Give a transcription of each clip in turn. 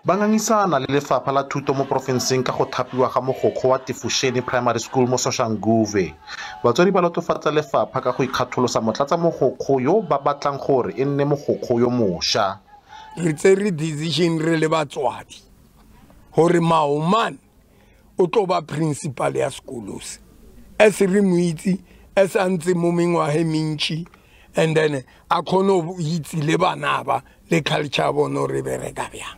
Ba ngangisana le Lefapha la Thuto mo profenseng ka go thapiwa ga mogokgo wa Dithuto Primary School mo Soshanguve. Batswadi ba lotofatsa lefapha ka go ikgatholosa motlatsa mogokgo yo ba batlang gore e nne mogokgo yo mosha. Re tsere decision re le batswadi gore maomane o tlo ba principal ya sekolo se. As re moitsi as antse mo mengwahe mentši and then a kgone go itse le bana ba le culture bona re bereka bjang.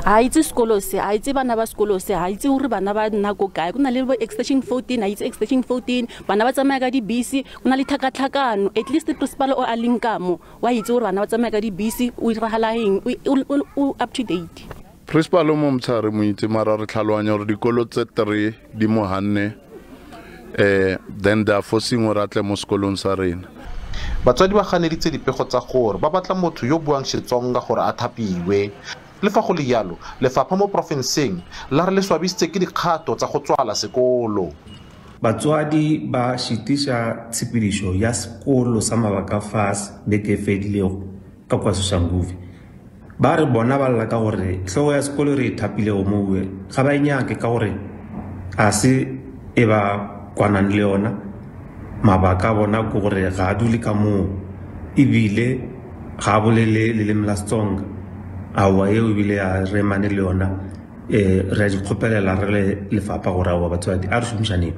Ha itse sekolo se ha itse bana ba sekolo se ha itse hore bana ba nna go kae go na le extension 14 ha itse extension 14 bana ba tsamaya ka di bisi go na le thakatlhakano at least principal o a linkamo wa itse hore bana ba tsamaya ka di bisi o irahalaheng o up to date. Principal mo mtshare mo itse mara re tlhalwanya gore dikolo tse 3 di mo hanne then da forcing gore atle mo sekolong sa rena. Batswadi ba ganeditse dipego tsa gore ba batla motho yo buang Xitsonga gore a thapiwe. Le fa go le yalo lefapha mo profenseng la re le swabisitse ke dikgato tsa go tswala sekolo. Batswadi ba shitisha tshepedišo ya sekolo sa mabaka fase beke fedilego ka kwa Soshanguve. Ba re bona ba lla ka gore hlogo ya sekolo re thapilego mowe ga ba inyake ka gore a se e ba kwanang le yona mabaka bona go gore ga dule ka moo ebile ga bolele le lemla Setsonga awa eo ebile a re mane le yona re di kgopelela re le lefapha gore a batswadi a re shumishaneng.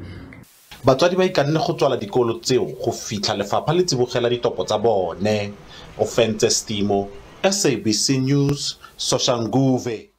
Batswadi ba ikanne go tswala dikolo tseo go fitlha lefapha le tsibogela ditopo tsa bone. Offense Stimo, SABC News, Soshanguve.